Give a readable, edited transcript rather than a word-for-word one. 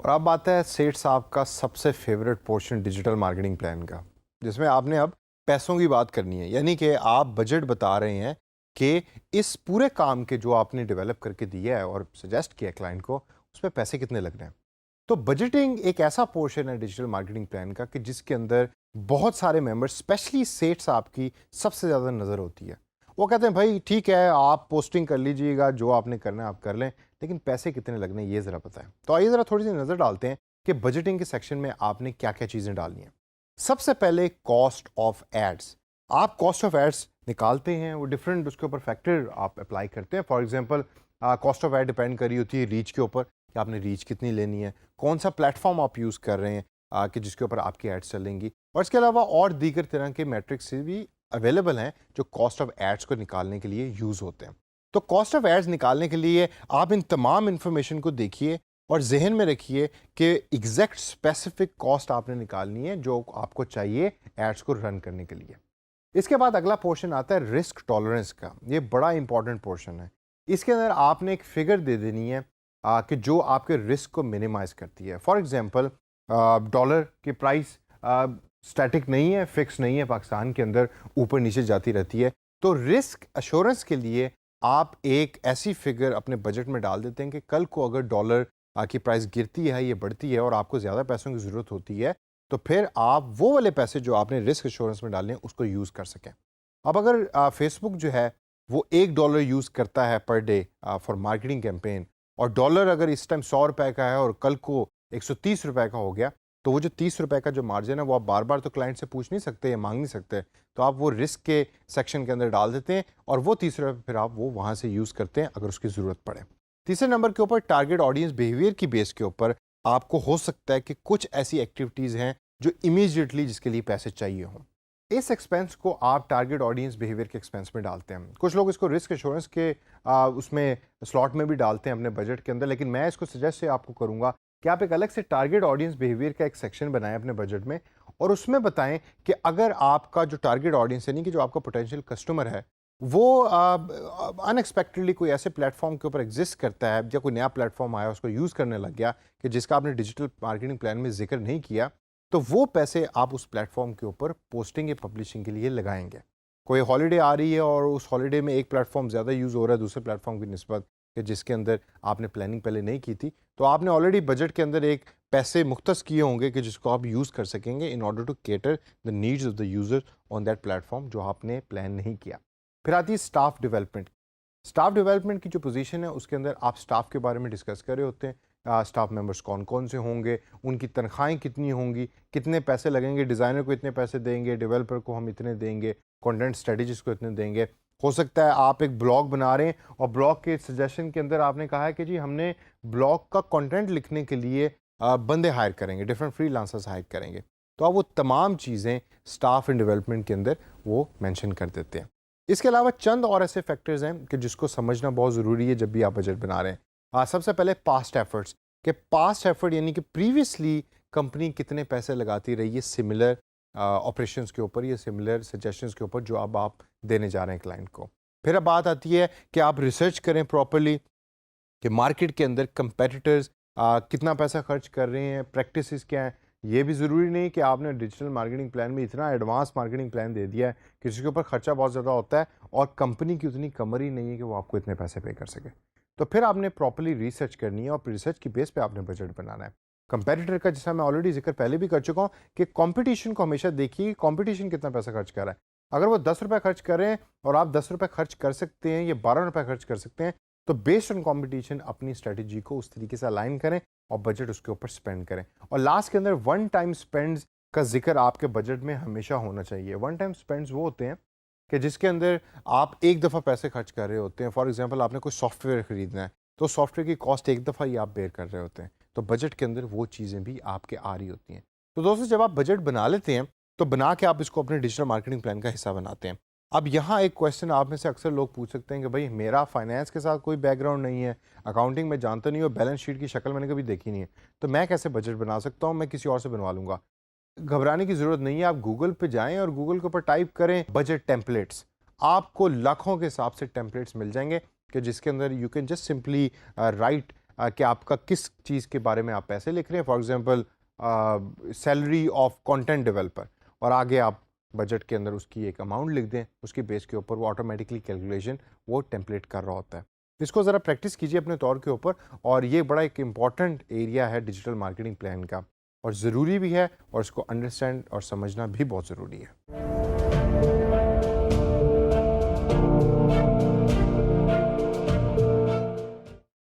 और अब आता है सेठ साहब का सबसे favourite portion digital marketing plan का, जिसमें आपने अब पैसों की बात करनी है। यानी कि आप बजट बता रहे हैं कि इस पूरे काम के जो आपने डेवलप करके दिया है और सजेस्ट किया क्लाइंट को, उसमें पैसे कितने लग रहे हैं। तो बजटिंग एक ऐसा पोर्शन है डिजिटल मार्केटिंग प्लान का कि जिसके अंदर बहुत सारे मेंबर्स, स्पेशली सेठ साहब की सबसे ज़्यादा नज़र होती है। वो कहते हैं भाई ठीक है, आप पोस्टिंग कर लीजिएगा, जो आपने करना है आप कर लें, लेकिन पैसे कितने लगने ये ज़रा बताएं। तो आइए ज़रा थोड़ी सी नज़र डालते हैं कि बजटिंग के सेक्शन में आपने क्या क्या चीज़ें डालनी है। सबसे पहले कॉस्ट ऑफ एड्स। आप कॉस्ट ऑफ एड्स निकालते हैं, वो डिफरेंट उसके ऊपर फैक्टर आप अप्लाई करते हैं। For example cost of ad depend करी होती है रीच के ऊपर कि आपने रीच कितनी लेनी है, कौन सा प्लेटफॉर्म आप यूज़ कर रहे हैं कि जिसके ऊपर आपकी एड्स चलेंगी, और इसके अलावा और दीगर तरह के मैट्रिक्स भी अवेलेबल हैं जो कॉस्ट ऑफ एड्स को निकालने के लिए यूज़ होते हैं। तो कॉस्ट ऑफ एड्स निकालने के लिए आप इन तमाम इंफॉर्मेशन को देखिए और जहन में रखिए कि एग्जैक्ट स्पेसिफिक कॉस्ट आपने निकालनी है जो आपको चाहिए एड्स को रन करने के लिए। इसके बाद अगला पोर्शन आता है रिस्क टॉलरेंस का। ये बड़ा इंपॉर्टेंट पोर्शन है। इसके अंदर आपने एक फिगर दे देनी है कि जो आपके रिस्क को मिनिमाइज करती है। फॉर एग्जांपल डॉलर की प्राइस स्टैटिक नहीं है, फिक्स नहीं है, पाकिस्तान के अंदर ऊपर नीचे जाती रहती है। तो रिस्क अश्योरेंस के लिए आप एक ऐसी फिगर अपने बजट में डाल देते हैं कि कल को अगर डॉलर की प्राइस गिरती है, ये बढ़ती है और आपको ज़्यादा पैसों की ज़रूरत होती है, तो फिर आप वो वाले पैसे जो आपने रिस्क इंश्योरेंस में डालने हैं उसको यूज़ कर सकें। अब अगर फेसबुक जो है वो $1 यूज़ करता है per day for marketing campaign, और डॉलर अगर इस टाइम 100 रुपए का है और कल को 130 रुपए का हो गया, तो वो जो 30 रुपए का जो मार्जिन है वो आप बार बार तो क्लाइंट से पूछ नहीं सकते या मांग नहीं सकते। तो आप वो रिस्क के सेक्शन के अंदर डाल देते हैं और वो 30 रुपए फिर आप वो वहाँ से यूज़ करते हैं अगर उसकी ज़रूरत पड़े। तीसरे नंबर के ऊपर टारगेट ऑडियंस बिहेवियर की बेस के ऊपर आपको हो सकता है कि कुछ ऐसी एक्टिविटीज़ हैं जो इमीडिएटली जिसके लिए पैसे चाहिए हों। इस एक्सपेंस को आप टारगेट ऑडियंस बिहेवियर के एक्सपेंस में डालते हैं। कुछ लोग इसको रिस्क इंश्योरेंस के उसमें स्लॉट में भी डालते हैं अपने बजट के अंदर, लेकिन मैं इसको सजेस्ट से आपको करूंगा कि आप एक अलग से टारगेट ऑडियंस बिहेवियर का एक सेक्शन बनाएं अपने बजट में और उसमें बताएं कि अगर आपका जो टारगेट ऑडियंस यानी कि जो आपका पोटेंशियल कस्टमर है वो अनएक्सपेक्टेडली कोई ऐसे प्लेटफॉर्म के ऊपर एग्जिस्ट करता है या कोई नया प्लेटफॉर्म आया उसको यूज़ करने लग गया कि जिसका आपने डिजिटल मार्केटिंग प्लान में जिक्र नहीं किया, तो वो पैसे आप उस प्लेटफॉर्म के ऊपर पोस्टिंग या पब्लिशिंग के लिए लगाएंगे। कोई हॉलीडे आ रही है और उस हॉलीडे में एक प्लेटफॉर्म ज़्यादा यूज़ हो रहा है दूसरे प्लेटफॉर्म की निस्बत कि जिसके अंदर आपने प्लानिंग पहले नहीं की थी, तो आपने ऑलरेडी बजट के अंदर एक पैसे मुख्तस किए होंगे कि जिसको आप यूज़ कर सकेंगे in order to cater the needs of the user on that platform जो आपने प्लान नहीं किया। फिर आती है स्टाफ डेवलपमेंट। स्टाफ डेवलपमेंट की जो पोजीशन है उसके अंदर आप स्टाफ के बारे में डिस्कस कर रहे होते हैं। स्टाफ मेंबर्स कौन कौन से होंगे, उनकी तनख्वाहें कितनी होंगी, कितने पैसे लगेंगे, डिज़ाइनर को इतने पैसे देंगे, डेवलपर को हम इतने देंगे, कंटेंट स्ट्रेटजिस्ट को इतने देंगे। हो सकता है आप एक ब्लॉग बना रहे हैं और ब्लॉग के सजेशन के अंदर आपने कहा है कि जी हमने ब्लॉग का कंटेंट लिखने के लिए बंदे हायर करेंगे, डिफरेंट फ्रीलांसर्स हायर करेंगे। तो आप वो तमाम चीज़ें स्टाफ एंड डेवलपमेंट के अंदर वो मेंशन कर देते हैं। इसके अलावा चंद और ऐसे फैक्टर्स हैं कि जिसको समझना बहुत ज़रूरी है जब भी आप बजट बना रहे हैं। सबसे पहले पास्ट एफर्ट्स, कि पास्ट एफर्ट यानी कि प्रीवियसली कंपनी कितने पैसे लगाती रही है सिमिलर ऑपरेशंस के ऊपर या सिमिलर सजेशंस के ऊपर जो अब आप देने जा रहे हैं क्लाइंट को। फिर अब बात आती है कि आप रिसर्च करें प्रॉपरली कि मार्केट के अंदर कंपेटिटर्स कितना पैसा खर्च कर रहे हैं, प्रैक्टिसेस क्या हैं। ये भी ज़रूरी नहीं कि आपने डिजिटल मार्केटिंग प्लान में इतना एडवांस मार्केटिंग प्लान दे दिया है कि जिसके ऊपर खर्चा बहुत ज़्यादा होता है और कंपनी की उतनी कमर ही नहीं है कि वो आपको इतने पैसे पे कर सके। तो फिर आपने प्रॉपरली रिसर्च करनी है और रिसर्च की बेस पे आपने बजट बनाना है। कंपेटिटर का जैसा मैं ऑलरेडी जिक्र पहले भी कर चुका हूँ कि कंपटीशन को हमेशा देखिए, कंपटीशन कितना पैसा खर्च कर रहा है। अगर वो 10 रुपये खर्च कर रहे हैं और आप 10 रुपये खर्च कर सकते हैं या 12 रुपये खर्च कर सकते हैं, तो बेस्ड ऑन कंपटीशन अपनी स्ट्रेटजी को उस तरीके से अलाइन करें और बजट उसके ऊपर स्पेंड करें। और लास्ट के अंदर वन टाइम स्पेंड्स का जिक्र आपके बजट में हमेशा होना चाहिए। वन टाइम स्पेंड्स वो होते हैं कि जिसके अंदर आप एक दफ़ा पैसे खर्च कर रहे होते हैं। फॉर एग्जांपल आपने कोई सॉफ्टवेयर ख़रीदना है तो सॉफ्टवेयर की कॉस्ट एक दफ़ा ही आप बेयर कर रहे होते हैं, तो बजट के अंदर वो चीज़ें भी आपके आ रही होती हैं। तो दोस्तों जब आप बजट बना लेते हैं तो बना के आप इसको अपने डिजिटल मार्केटिंग प्लान का हिस्सा बनाते हैं। अब यहाँ एक क्वेश्चन आप में से अक्सर लोग पूछ सकते हैं कि भाई मेरा फाइनेंस के साथ कोई बैकग्राउंड नहीं है, अकाउंटिंग में जानता नहीं हूँ, बैलेंस शीट की शक्ल मैंने कभी देखी नहीं है, तो मैं कैसे बजट बना सकता हूँ, मैं किसी और से बनवा लूँगा। घबराने की ज़रूरत नहीं है, आप गूगल पे जाएं और गूगल के ऊपर टाइप करें बजट टेम्पलेट्स। आपको लाखों के हिसाब से टेम्पलेट्स मिल जाएंगे कि जिसके अंदर you can just simply write कि आपका किस चीज़ के बारे में आप पैसे लिख रहे हैं। For example salary of content developer, और आगे आप बजट के अंदर उसकी एक अमाउंट लिख दें, उसके बेस के ऊपर वो ऑटोमेटिकली कैलकुलेशन वो टेम्पलेट कर रहा होता है। इसको ज़रा प्रैक्टिस कीजिए अपने तौर के ऊपर, और ये बड़ा एक इम्पॉर्टेंट एरिया है डिजिटल मार्केटिंग प्लान का, और ज़रूरी भी है, और इसको अंडरस्टैंड और समझना भी बहुत ज़रूरी है।